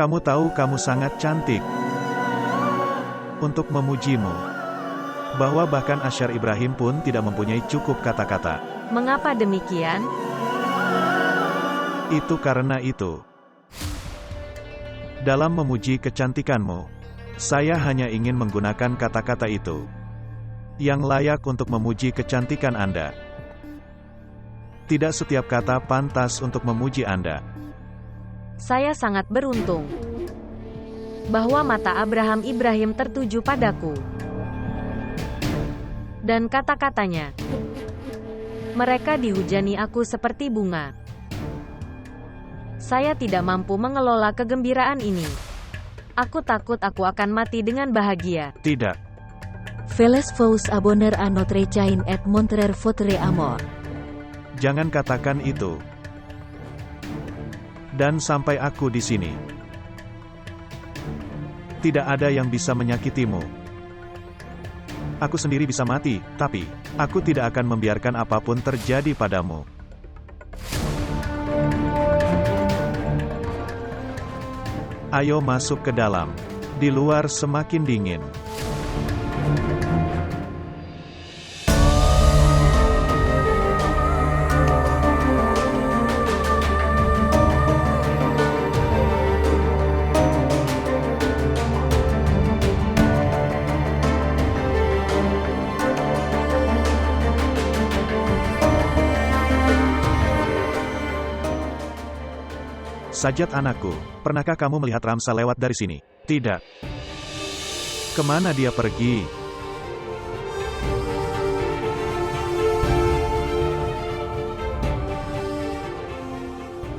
Kamu tahu kamu sangat cantik. Untuk memujimu. Bahwa bahkan Asyar Ibrahim pun tidak mempunyai cukup kata-kata. Mengapa demikian? Itu karena itu. Dalam memuji kecantikanmu, saya hanya ingin menggunakan kata-kata itu yang layak untuk memuji kecantikan Anda. Tidak setiap kata pantas untuk memuji Anda. Saya sangat beruntung bahwa mata Abraham Ibrahim tertuju padaku. Dan kata-katanya, mereka dihujani aku seperti bunga. Saya tidak mampu mengelola kegembiraan ini. Aku takut aku akan mati dengan bahagia. Tidak. Veles vous abonner à notre chaîne et montrer votre amour. Jangan katakan itu. Dan sampai aku di sini, tidak ada yang bisa menyakitimu. Aku sendiri bisa mati, tapi aku tidak akan membiarkan apapun terjadi padamu. Ayo masuk ke dalam. Di luar semakin dingin. Sajat anakku, pernahkah kamu melihat Ramsa lewat dari sini? Tidak. Kemana dia pergi?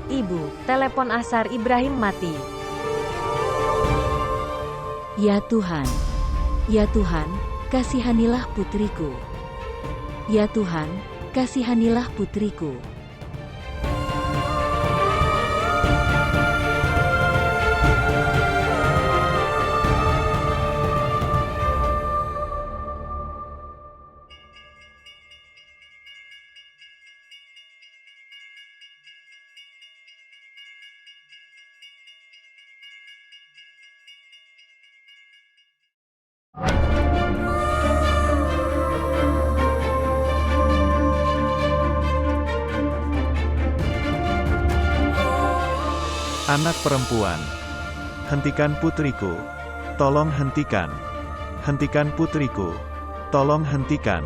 Ibu, telepon Asyar Ibrahim mati. Ya Tuhan, ya Tuhan, kasihanilah putriku. Ya Tuhan, kasihanilah putriku. Anak perempuan, hentikan putriku, tolong hentikan. Hentikan putriku, tolong hentikan.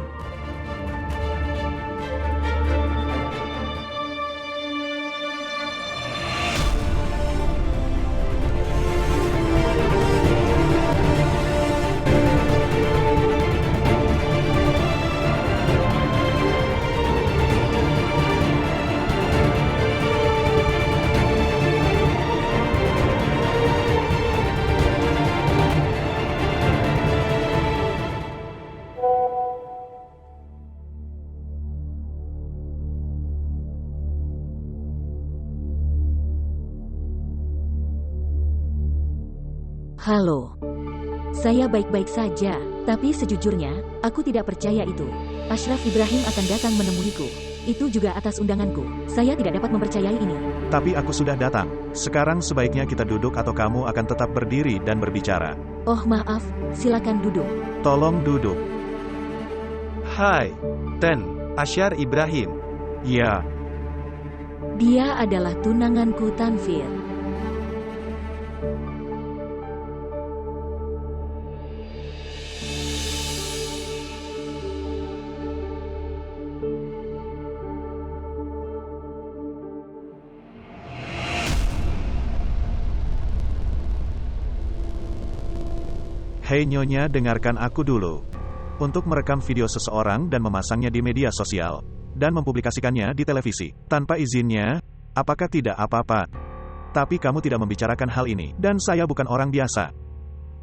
Halo. Saya baik-baik saja, tapi sejujurnya, aku tidak percaya itu. Ashraf Ibrahim akan datang menemuiku. Itu juga atas undanganku. Saya tidak dapat mempercayai ini. Tapi aku sudah datang. Sekarang sebaiknya kita duduk atau kamu akan tetap berdiri dan berbicara. Oh maaf, silakan duduk. Tolong duduk. Hai, Ten, Asyar Ibrahim. Ya, Dia adalah tunanganku Tanvir. hei Nyonya, dengarkan aku dulu. Untuk merekam video seseorang dan memasangnya di media sosial, dan mempublikasikannya di televisi, tanpa izinnya, apakah tidak apa-apa? Tapi kamu tidak membicarakan hal ini, dan saya bukan orang biasa.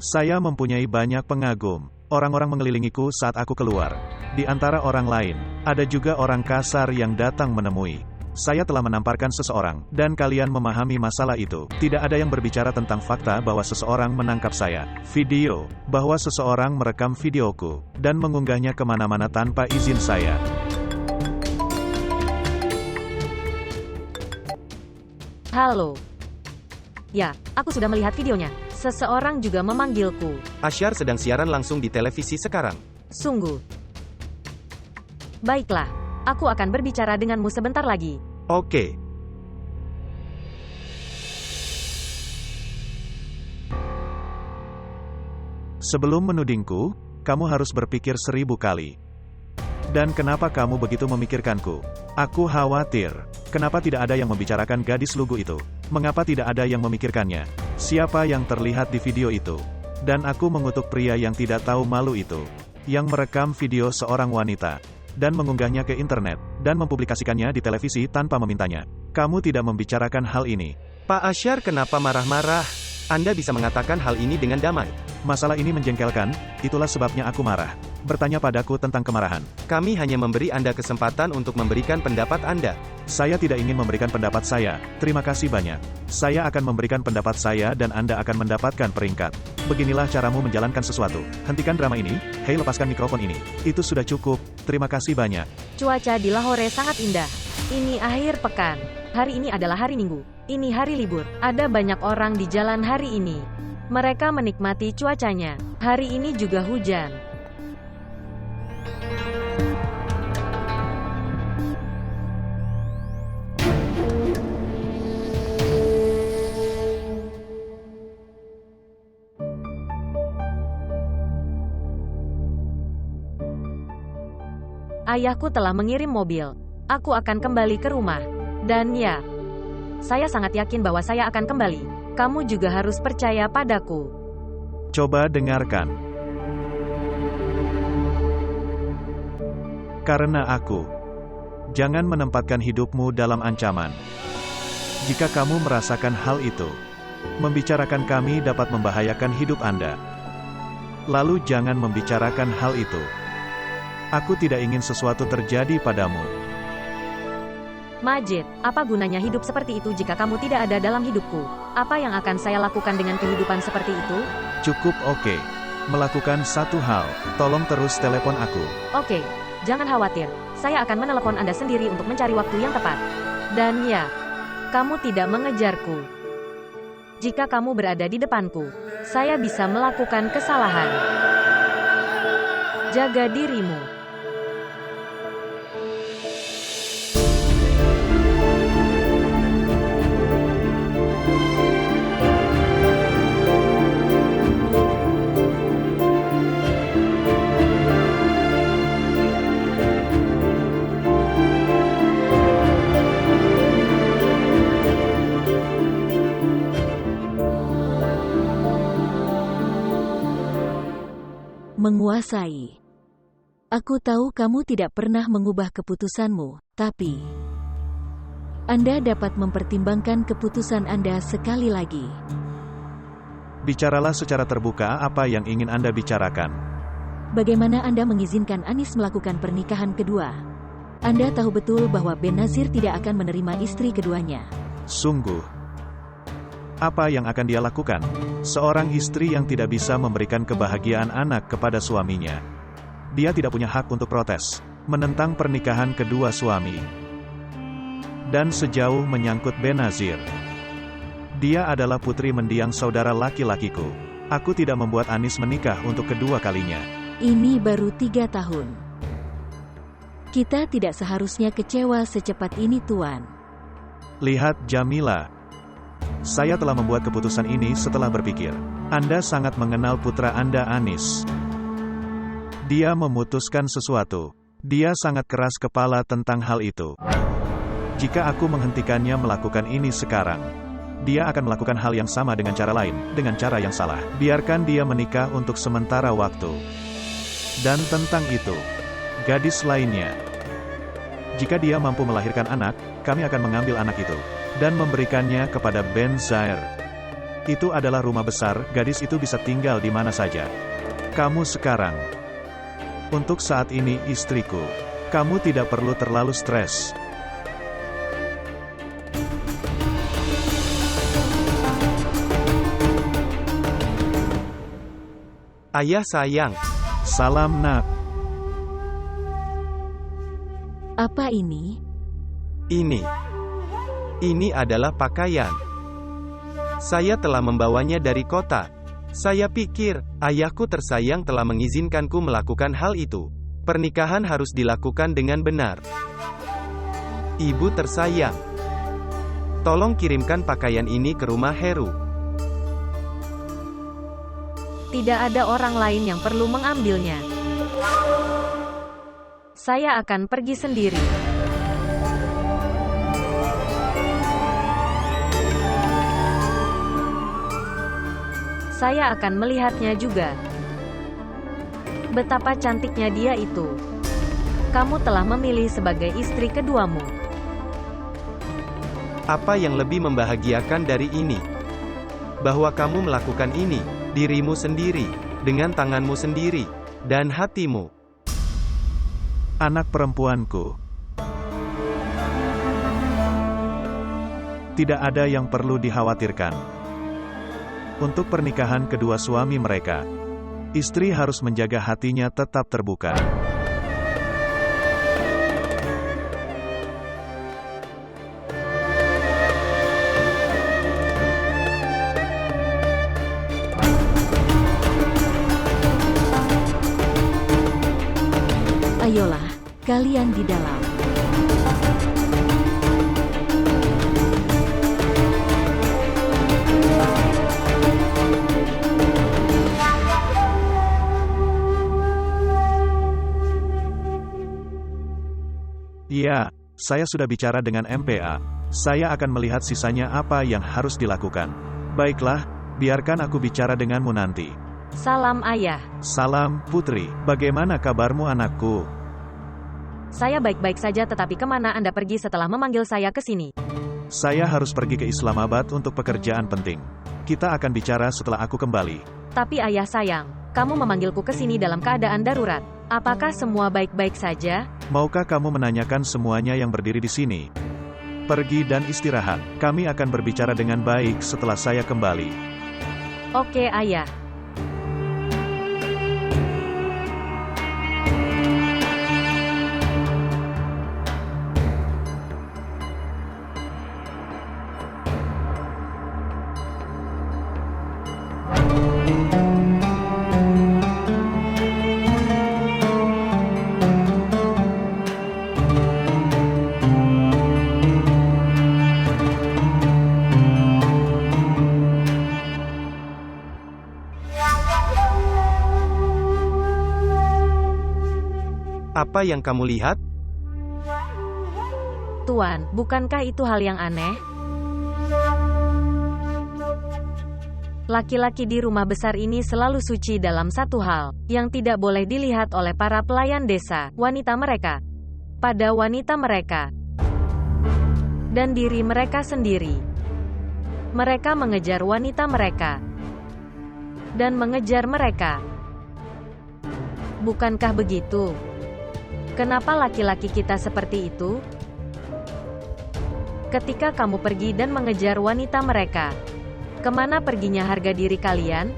Saya mempunyai banyak pengagum. Orang-orang mengelilingiku saat aku keluar. Di antara orang lain, ada juga orang kasar yang datang menemui. Saya telah menamparkan seseorang, dan kalian memahami masalah itu. Tidak ada yang berbicara tentang fakta bahwa seseorang menangkap saya. Video, bahwa seseorang merekam videoku, dan mengunggahnya kemana-mana tanpa izin saya. Halo. Ya, aku sudah melihat videonya. Seseorang juga memanggilku. Ashyar sedang siaran langsung di televisi sekarang. Sungguh. Baiklah, aku akan berbicara denganmu sebentar lagi. Oke. Sebelum menudingku, kamu harus berpikir 1000 kali. Dan kenapa kamu begitu memikirkanku? Aku khawatir. Kenapa tidak ada yang membicarakan gadis lugu itu? Mengapa tidak ada yang memikirkannya? Siapa yang terlihat di video itu? Dan aku mengutuk pria yang tidak tahu malu itu, yang merekam video seorang wanita, dan mengunggahnya ke internet, dan mempublikasikannya di televisi tanpa memintanya. Kamu tidak membicarakan hal ini. Pak Ashyar kenapa marah-marah? Anda bisa mengatakan hal ini dengan damai. Masalah ini menjengkelkan, itulah sebabnya aku marah. Bertanya padaku tentang kemarahan. Kami hanya memberi Anda kesempatan untuk memberikan pendapat Anda. Saya tidak ingin memberikan pendapat saya, terima kasih banyak. Saya akan memberikan pendapat saya dan Anda akan mendapatkan peringkat. Beginilah caramu menjalankan sesuatu. Hentikan drama ini, hei lepaskan mikrofon ini. Itu sudah cukup, terima kasih banyak. Cuaca di Lahore sangat indah. Ini akhir pekan. Hari ini adalah hari Minggu. Ini hari libur. Ada banyak orang di jalan hari ini. Mereka menikmati cuacanya. Hari ini juga hujan. Ayahku telah mengirim mobil. Aku akan kembali ke rumah. Dan ya, saya sangat yakin bahwa saya akan kembali. Kamu juga harus percaya padaku. Coba dengarkan. Karena aku. Jangan menempatkan hidupmu dalam ancaman. Jika kamu merasakan hal itu, membicarakan kami dapat membahayakan hidup Anda. Lalu jangan membicarakan hal itu. Aku tidak ingin sesuatu terjadi padamu. Majid, apa gunanya hidup seperti itu jika kamu tidak ada dalam hidupku? Apa yang akan saya lakukan dengan kehidupan seperti itu? Cukup oke. Melakukan satu hal, tolong terus telepon aku. Oke, jangan khawatir. Saya akan menelepon Anda sendiri untuk mencari waktu yang tepat. Dan ya, kamu tidak mengejarku. Jika kamu berada di depanku, saya bisa melakukan kesalahan. Jaga dirimu. Menguasai. Aku tahu kamu tidak pernah mengubah keputusanmu, tapi Anda dapat mempertimbangkan keputusan Anda sekali lagi. Bicaralah secara terbuka apa yang ingin Anda bicarakan. Bagaimana Anda mengizinkan Anis melakukan pernikahan kedua? Anda tahu betul bahwa Benazir tidak akan menerima istri keduanya. Sungguh. Apa yang akan dia lakukan? Seorang istri yang tidak bisa memberikan kebahagiaan anak kepada suaminya. Dia tidak punya hak untuk protes, menentang pernikahan kedua suami. Dan sejauh menyangkut Benazir, dia adalah putri mendiang saudara laki-lakiku. Aku tidak membuat Anis menikah untuk kedua kalinya. Ini baru 3 tahun. Kita tidak seharusnya kecewa secepat ini, Tuan. Lihat Jamila. Saya telah membuat keputusan ini setelah berpikir. Anda sangat mengenal putra Anda Anis. Dia memutuskan sesuatu. Dia sangat keras kepala tentang hal itu. Jika aku menghentikannya melakukan ini sekarang, dia akan melakukan hal yang sama dengan cara lain, dengan cara yang salah. Biarkan dia menikah untuk sementara waktu. Dan tentang itu, gadis lainnya. Jika dia mampu melahirkan anak, kami akan mengambil anak itu dan memberikannya kepada Ben Zair. Itu adalah rumah besar, gadis itu bisa tinggal di mana saja. Kamu sekarang, untuk saat ini istriku, kamu tidak perlu terlalu stres. Ayah sayang. Salam nak. Apa ini? Ini adalah pakaian. Saya telah membawanya dari kota. Saya pikir, ayahku tersayang telah mengizinkanku melakukan hal itu. Pernikahan harus dilakukan dengan benar. Ibu tersayang, tolong kirimkan pakaian ini ke rumah Heru. Tidak ada orang lain yang perlu mengambilnya. Saya akan pergi sendiri. Saya akan melihatnya juga. Betapa cantiknya dia itu. Kamu telah memilih sebagai istri keduamu. Apa yang lebih membahagiakan dari ini? Bahwa kamu melakukan ini, dirimu sendiri, dengan tanganmu sendiri, dan hatimu. Anak perempuanku. Tidak ada yang perlu dikhawatirkan. Untuk pernikahan kedua suami mereka, istri harus menjaga hatinya tetap terbuka. Ayolah, kalian di dalam. Iya, saya sudah bicara dengan MPA. Saya akan melihat sisanya apa yang harus dilakukan. Baiklah, biarkan aku bicara denganmu nanti. Salam ayah. Salam, Putri. Bagaimana kabarmu anakku? Saya baik-baik saja, tetapi kemana Anda pergi setelah memanggil saya ke sini? Saya harus pergi ke Islamabad untuk pekerjaan penting. Kita akan bicara setelah aku kembali. Tapi ayah sayang, kamu memanggilku ke sini dalam keadaan darurat. Apakah semua baik-baik saja? Maukah kamu menanyakan semuanya yang berdiri di sini? Pergi dan istirahat. Kami akan berbicara dengan baik setelah saya kembali. Oke ayah. Apa yang kamu lihat? Tuan, bukankah itu hal yang aneh? Laki-laki di rumah besar ini selalu suci dalam satu hal, yang tidak boleh dilihat oleh para pelayan desa, wanita mereka, pada wanita mereka, dan diri mereka sendiri. Mereka mengejar wanita mereka, dan mengejar mereka. Bukankah begitu? Kenapa laki-laki kita seperti itu? Ketika kamu pergi dan mengejar wanita mereka, kemana perginya harga diri kalian?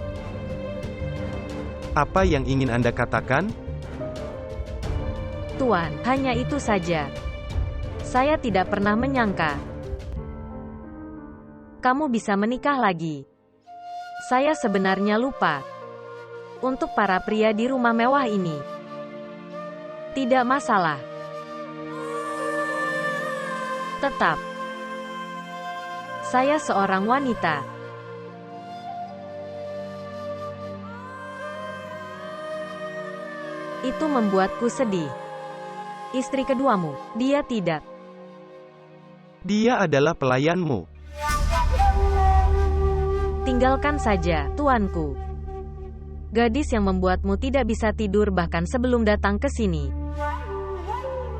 Apa yang ingin Anda katakan? Tuan, hanya itu saja. Saya tidak pernah menyangka kamu bisa menikah lagi. Saya sebenarnya lupa. Untuk para pria di rumah mewah ini, tidak masalah. Tetap, saya seorang wanita. Itu membuatku sedih. Istri keduamu, dia tidak. Dia adalah pelayanmu. Tinggalkan saja, tuanku. Gadis yang membuatmu tidak bisa tidur bahkan sebelum datang ke sini.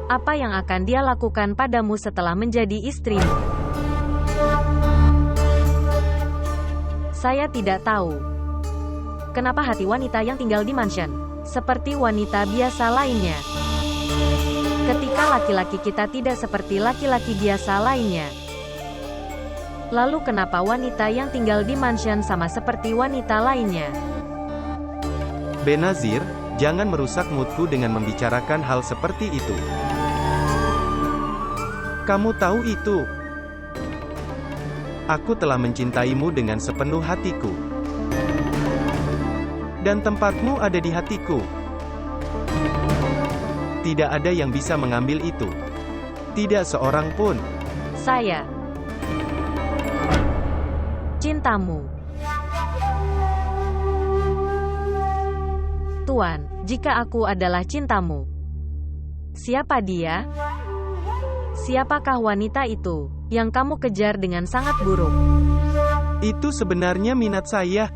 Apa yang akan dia lakukan padamu setelah menjadi istrimu? Saya tidak tahu. Kenapa hati wanita yang tinggal di mansion, seperti wanita biasa lainnya? Ketika laki-laki kita tidak seperti laki-laki biasa lainnya. Lalu kenapa wanita yang tinggal di mansion sama seperti wanita lainnya? Benazir, jangan merusak moodku dengan membicarakan hal seperti itu. Kamu tahu itu. Aku telah mencintaimu dengan sepenuh hatiku. Dan tempatmu ada di hatiku. Tidak ada yang bisa mengambil itu. Tidak seorang pun. Saya cintamu. Tuan, jika aku adalah cintamu, siapa dia? Siapakah wanita itu yang kamu kejar dengan sangat buruk? Itu sebenarnya minat saya.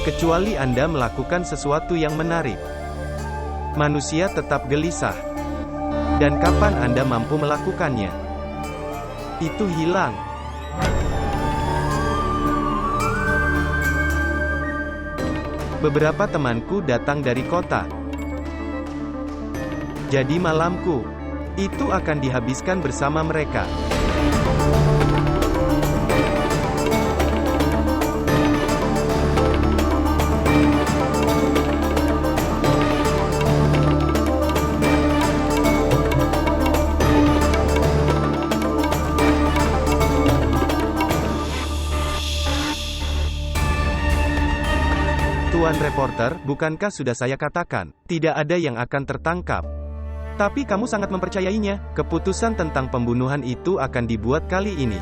Kecuali Anda melakukan sesuatu yang menarik. Manusia tetap gelisah. Dan kapan Anda mampu melakukannya? Itu hilang. Beberapa temanku datang dari kota. Jadi malamku itu akan dihabiskan bersama mereka. Tuan reporter, bukankah sudah saya katakan, tidak ada yang akan tertangkap? Tapi kamu sangat mempercayainya. Keputusan tentang pembunuhan itu akan dibuat kali ini.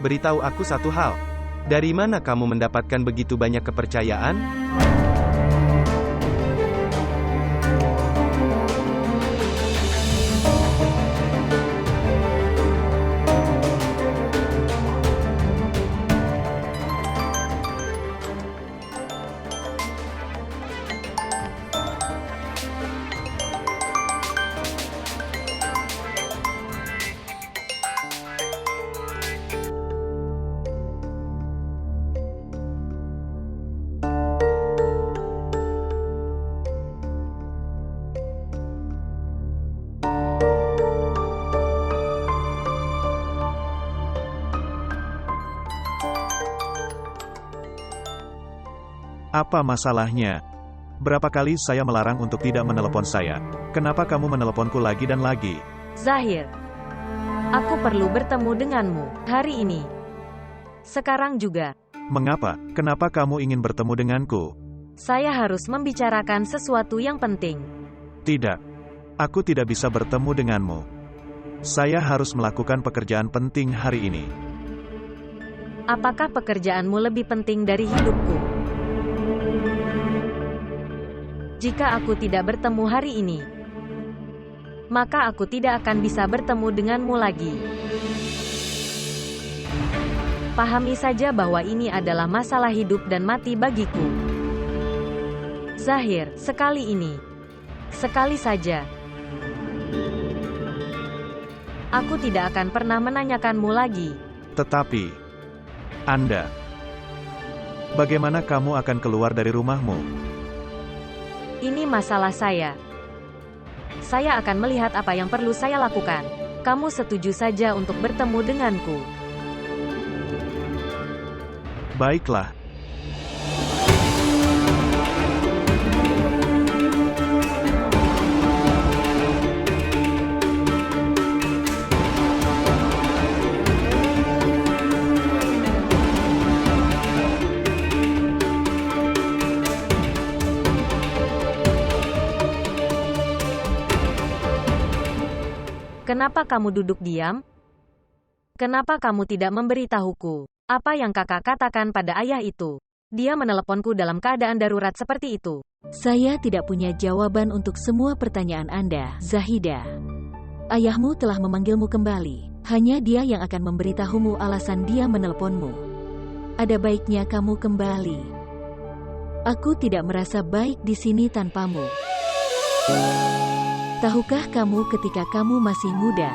Beritahu aku satu hal. Dari mana kamu mendapatkan begitu banyak kepercayaan? Apa masalahnya? Berapa kali saya melarang untuk tidak menelepon saya? Kenapa kamu meneleponku lagi dan lagi? Zahir, aku perlu bertemu denganmu hari ini. Sekarang juga. Mengapa? Kenapa kamu ingin bertemu denganku? Saya harus membicarakan sesuatu yang penting. Tidak. Aku tidak bisa bertemu denganmu. Saya harus melakukan pekerjaan penting hari ini. Apakah pekerjaanmu lebih penting dari hidupku? Jika aku tidak bertemu hari ini, maka aku tidak akan bisa bertemu denganmu lagi. Pahami saja bahwa ini adalah masalah hidup dan mati bagiku. Zahir, sekali ini. Sekali saja. Aku tidak akan pernah menanyakanmu lagi. Tetapi, Anda, bagaimana kamu akan keluar dari rumahmu? Ini masalah saya. Saya akan melihat apa yang perlu saya lakukan. Kamu setuju saja untuk bertemu denganku? Baiklah. Kenapa kamu duduk diam? Kenapa kamu tidak memberitahuku? Apa yang kakak katakan pada ayah itu? Dia meneleponku dalam keadaan darurat seperti itu. Saya tidak punya jawaban untuk semua pertanyaan Anda, Zahida. Ayahmu telah memanggilmu kembali. Hanya dia yang akan memberitahumu alasan dia meneleponmu. Ada baiknya kamu kembali. Aku tidak merasa baik di sini tanpamu. Tahukah kamu ketika kamu masih muda?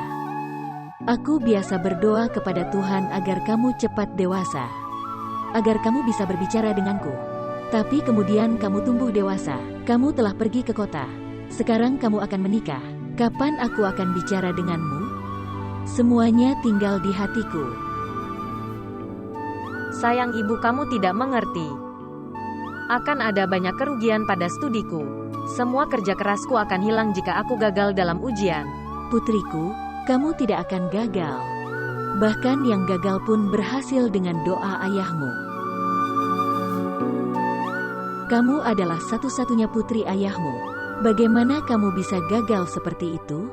Aku biasa berdoa kepada Tuhan agar kamu cepat dewasa. Agar kamu bisa berbicara denganku. Tapi kemudian kamu tumbuh dewasa. Kamu telah pergi ke kota. Sekarang kamu akan menikah. Kapan aku akan bicara denganmu? Semuanya tinggal di hatiku. Sayang ibu, kamu tidak mengerti. Akan ada banyak kerugian pada studiku. Semua kerja kerasku akan hilang jika aku gagal dalam ujian. Putriku, kamu tidak akan gagal. Bahkan yang gagal pun berhasil dengan doa ayahmu. Kamu adalah satu-satunya putri ayahmu. Bagaimana kamu bisa gagal seperti itu?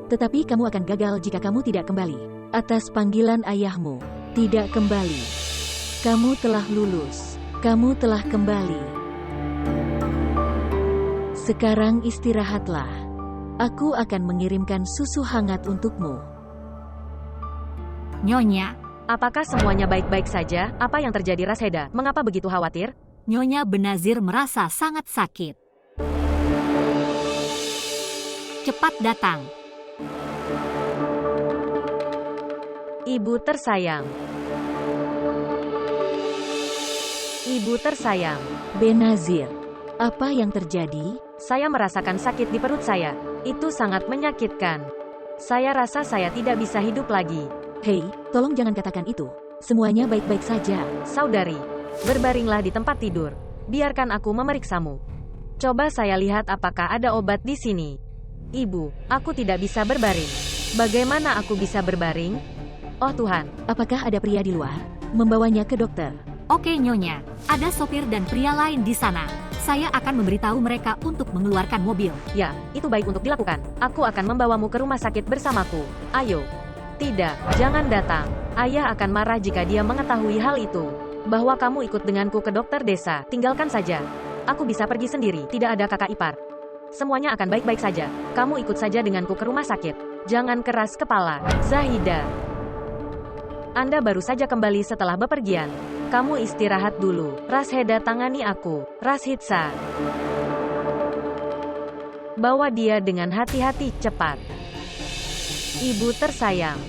Tetapi kamu akan gagal jika kamu tidak kembali atas panggilan ayahmu. Tidak kembali. Kamu telah lulus. Kamu telah kembali. Sekarang istirahatlah. Aku akan mengirimkan susu hangat untukmu. Nyonya, Apakah semuanya baik-baik saja? Apa yang terjadi, Rasheda? Mengapa begitu khawatir? Nyonya Benazir merasa sangat sakit. Cepat datang. Ibu tersayang. Ibu tersayang. Benazir, apa yang terjadi? Saya merasakan sakit di perut saya. Itu sangat menyakitkan. Saya rasa saya tidak bisa hidup lagi. Hei, tolong jangan katakan itu. Semuanya baik-baik saja. Saudari, berbaringlah di tempat tidur. Biarkan aku memeriksamu. Coba saya lihat apakah ada obat di sini. Ibu, aku tidak bisa berbaring. Bagaimana aku bisa berbaring? Oh Tuhan, Apakah ada pria di luar? Membawanya ke dokter. Oke Nyonya, ada sopir dan pria lain di sana. Saya akan memberitahu mereka untuk mengeluarkan mobil. ya, itu baik untuk dilakukan. Aku akan membawamu ke rumah sakit bersamaku. Ayo. Tidak, jangan datang. Ayah akan marah jika dia mengetahui hal itu. Bahwa kamu ikut denganku ke dokter desa. Tinggalkan saja. Aku bisa pergi sendiri, tidak ada kakak ipar. Semuanya akan baik-baik saja. Kamu ikut saja denganku ke rumah sakit. Jangan keras kepala, Zahida. Anda baru saja kembali setelah bepergian. Kamu istirahat dulu. Rasheda, tangani aku. Rashidsa. Bawa dia dengan hati-hati, cepat. Ibu tersayang.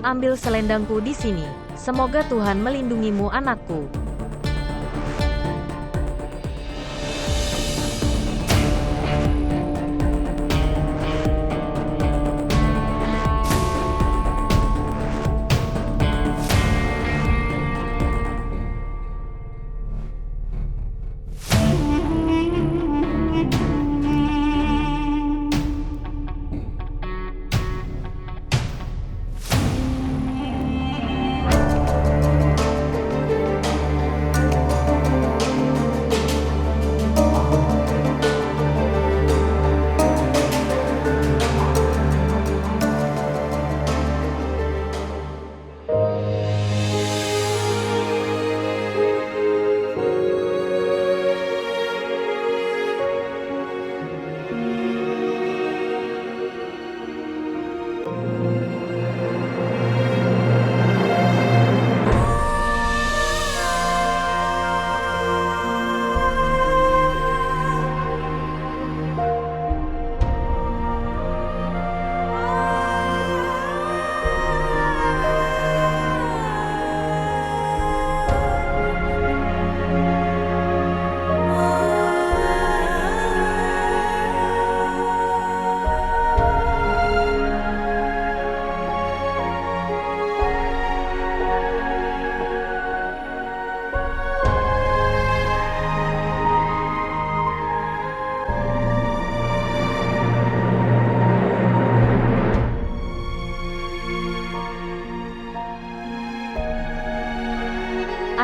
Ambil selendangku di sini. Semoga Tuhan melindungimu, anakku.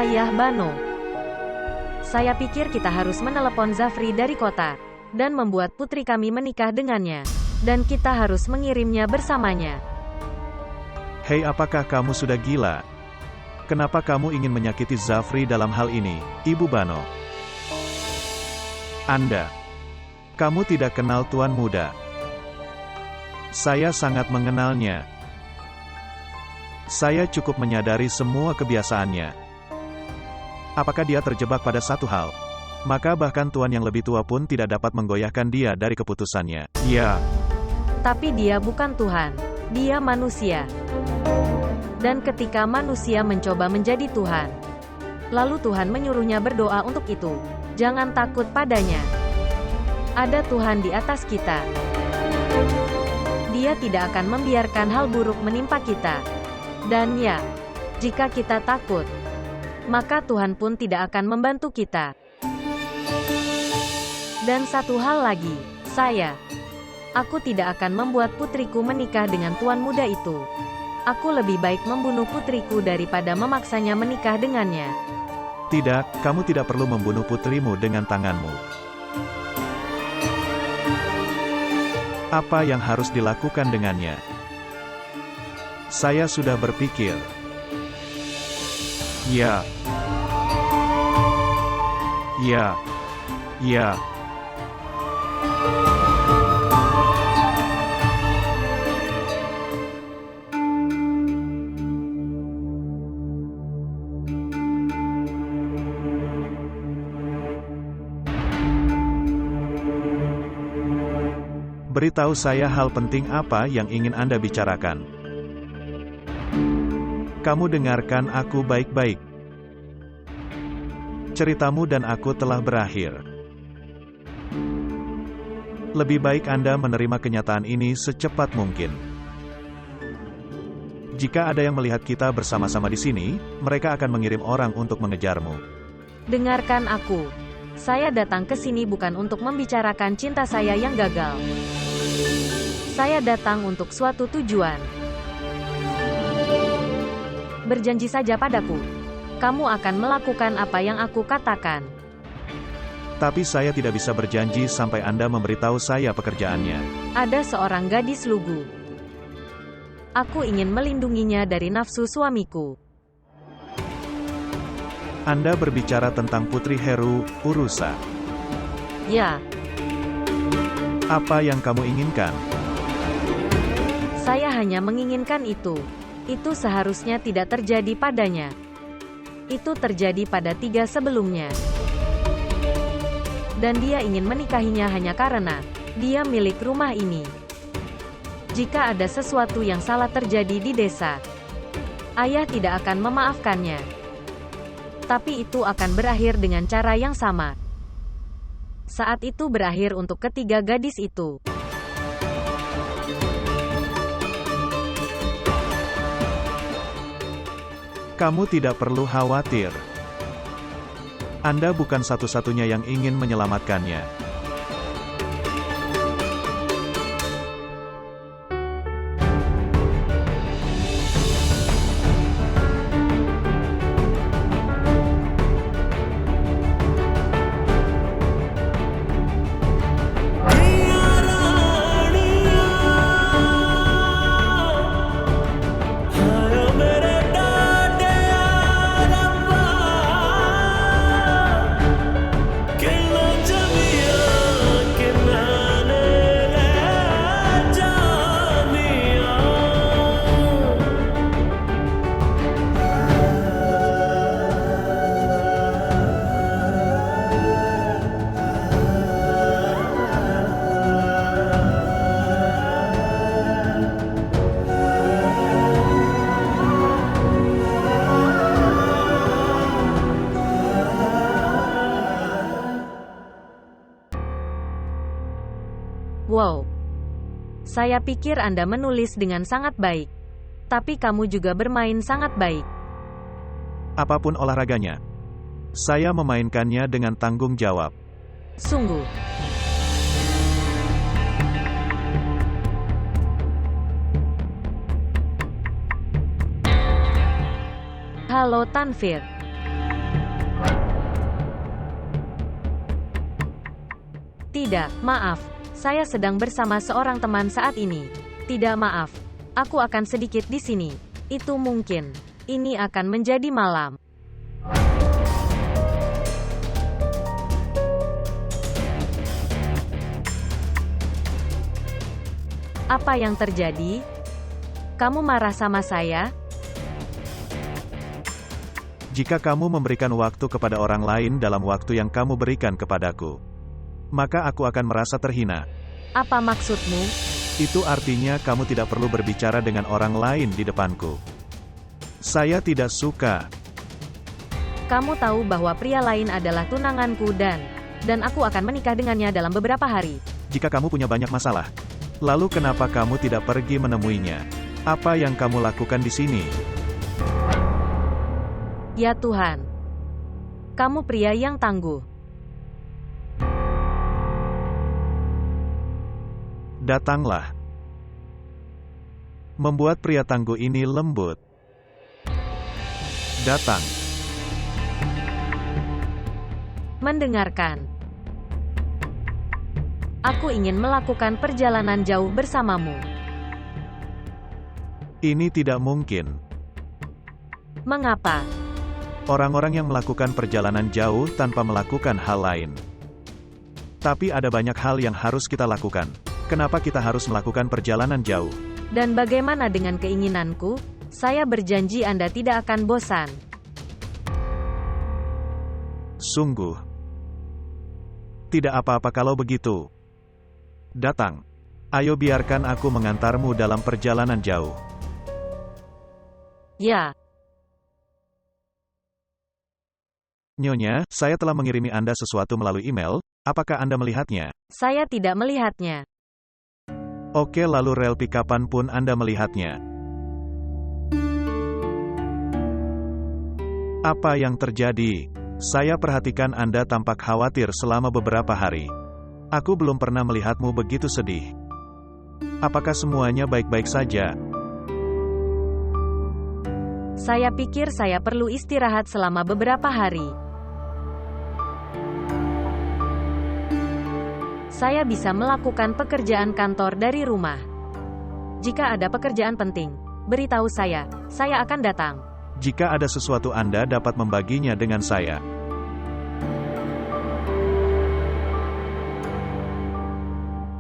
Ayah Bano. Saya pikir kita harus menelepon Zafri dari kota, dan membuat putri kami menikah dengannya. Dan kita harus mengirimnya bersamanya. Hei, apakah kamu sudah gila? Kenapa kamu ingin menyakiti Zafri dalam hal ini, Ibu Bano? Kamu tidak kenal Tuan Muda. Saya sangat mengenalnya. Saya cukup menyadari semua kebiasaannya. Apakah dia terjebak pada satu hal? Maka bahkan Tuan yang lebih tua pun tidak dapat menggoyahkan dia dari keputusannya. Ya. Tapi dia bukan Tuhan. Dia manusia. Dan ketika manusia mencoba menjadi Tuhan, lalu Tuhan menyuruhnya berdoa untuk itu. Jangan takut padanya. Ada Tuhan di atas kita. Dia tidak akan membiarkan hal buruk menimpa kita. Dan ya, jika kita takut, maka Tuhan pun tidak akan membantu kita. Dan satu hal lagi, Aku tidak akan membuat putriku menikah dengan tuan muda itu. Aku lebih baik membunuh putriku daripada memaksanya menikah dengannya. Tidak, kamu tidak perlu membunuh putrimu dengan tanganmu. Apa yang harus dilakukan dengannya? Saya sudah berpikir. Ya. Ya. Ya. Beritahu saya hal penting apa yang ingin Anda bicarakan. Kamu dengarkan aku baik-baik. Ceritamu dan aku telah berakhir. Lebih baik Anda menerima kenyataan ini secepat mungkin. Jika ada yang melihat kita bersama-sama di sini, mereka akan mengirim orang untuk mengejarmu. Dengarkan aku. Saya datang ke sini bukan untuk membicarakan cinta saya yang gagal. Saya datang untuk suatu tujuan. Berjanji saja padaku. Kamu akan melakukan apa yang aku katakan. Tapi saya tidak bisa berjanji sampai Anda memberitahu saya pekerjaannya. Ada seorang gadis lugu. Aku ingin melindunginya dari nafsu suamiku. Anda berbicara tentang Putri Heru, Urusa. Ya, Apa yang kamu inginkan? saya hanya menginginkan itu. Itu seharusnya tidak terjadi padanya. Itu terjadi pada 3 sebelumnya. Dan dia ingin menikahinya hanya karena dia milik rumah ini. Jika ada sesuatu yang salah terjadi di desa, ayah tidak akan memaafkannya. Tapi itu akan berakhir dengan cara yang sama. Saat itu berakhir untuk ketiga gadis itu. Kamu tidak perlu khawatir. Anda bukan satu-satunya yang ingin menyelamatkannya. Wow. Saya pikir Anda menulis dengan sangat baik. Tapi kamu juga bermain sangat baik. Apapun olahraganya, saya memainkannya dengan tanggung jawab. Sungguh. Halo Tanvir. Tidak, maaf. Saya sedang bersama seorang teman saat ini. Tidak, maaf. Aku akan sedikit di sini. Itu mungkin. Ini akan menjadi malam. Apa yang terjadi? Kamu marah sama saya? Jika kamu memberikan waktu kepada orang lain dalam waktu yang kamu berikan kepadaku, maka aku akan merasa terhina. Apa maksudmu? Itu artinya kamu tidak perlu berbicara dengan orang lain di depanku. Saya tidak suka. Kamu tahu bahwa pria lain adalah tunanganku dan aku akan menikah dengannya dalam beberapa hari. Jika kamu punya banyak masalah, lalu kenapa kamu tidak pergi menemuinya? Apa yang kamu lakukan di sini? Ya Tuhan. Kamu pria yang tangguh. Datanglah. Membuat pria tangguh ini lembut. Datang. Mendengarkan. Aku ingin melakukan perjalanan jauh bersamamu. Ini tidak mungkin. Mengapa? Orang-orang yang melakukan perjalanan jauh tanpa melakukan hal lain. Tapi ada banyak hal yang harus kita lakukan. Kenapa kita harus melakukan perjalanan jauh? Dan bagaimana dengan keinginanku? Saya berjanji Anda tidak akan bosan. Sungguh. Tidak apa-apa kalau begitu. Datang. Ayo biarkan aku mengantarmu dalam perjalanan jauh. Ya, Nyonya, saya telah mengirimi Anda sesuatu melalui email. Apakah Anda melihatnya? saya tidak melihatnya. Oke, lalu Relpi, kapan pun Anda melihatnya? Apa yang terjadi? Saya perhatikan Anda tampak khawatir selama beberapa hari. Aku belum pernah melihatmu begitu sedih. Apakah semuanya baik-baik saja? Saya pikir saya perlu istirahat selama beberapa hari. Saya bisa melakukan pekerjaan kantor dari rumah. Jika ada pekerjaan penting, beritahu saya akan datang. Jika ada sesuatu Anda dapat membaginya dengan saya.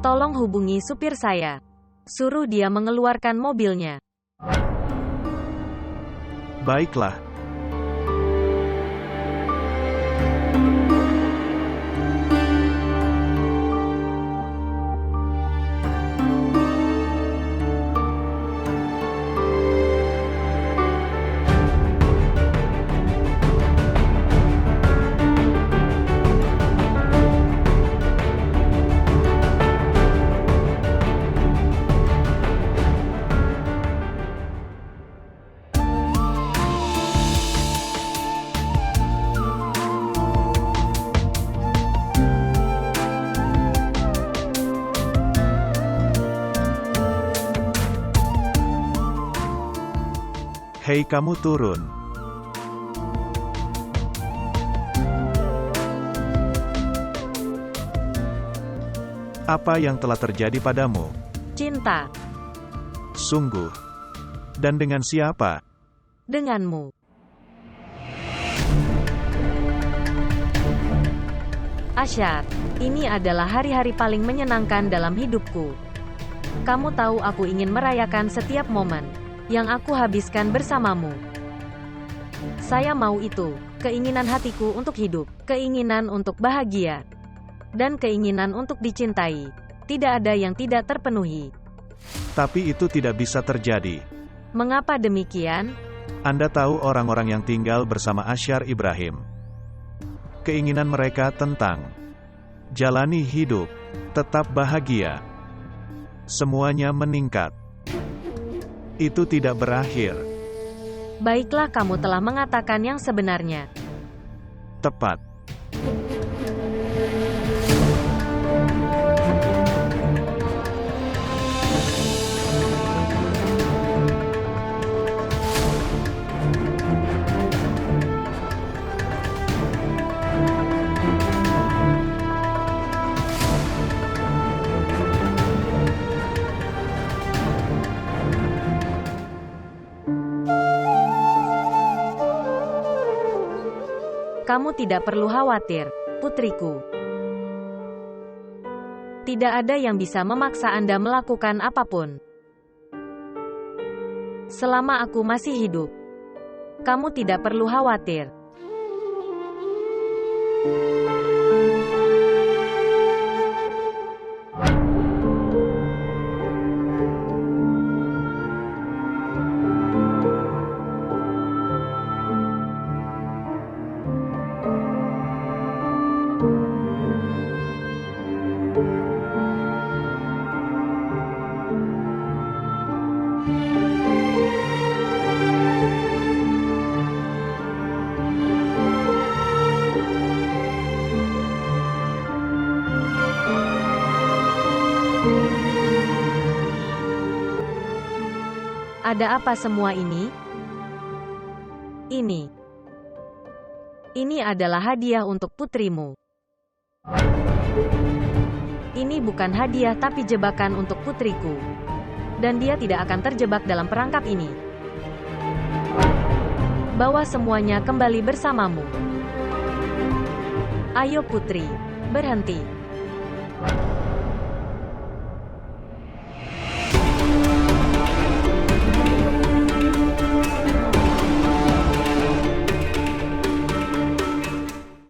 Tolong hubungi supir saya. Suruh dia mengeluarkan mobilnya. Baiklah. Hei, kamu turun. Apa yang telah terjadi padamu? Cinta. Sungguh. Dan dengan siapa? Denganmu. Asyar, ini adalah hari-hari paling menyenangkan dalam hidupku. Kamu tahu aku ingin merayakan setiap momen yang aku habiskan bersamamu. Saya mau itu, keinginan hatiku untuk hidup, keinginan untuk bahagia, dan keinginan untuk dicintai. Tidak ada yang tidak terpenuhi. Tapi itu tidak bisa terjadi. Mengapa demikian? Anda tahu orang-orang yang tinggal bersama Asyar Ibrahim. Keinginan mereka tentang jalani hidup, tetap bahagia. Semuanya meningkat. Itu tidak berakhir. Baiklah, kamu telah mengatakan yang sebenarnya. Tepat. Kamu tidak perlu khawatir, putriku. Tidak ada yang bisa memaksa Anda melakukan apapun. Selama aku masih hidup, kamu tidak perlu khawatir. Ada apa semua ini? Ini adalah hadiah untuk putrimu. Ini bukan hadiah tapi jebakan untuk putriku. Dan dia tidak akan terjebak dalam perangkap ini. Bawa semuanya kembali bersamamu. Ayo putri, berhenti.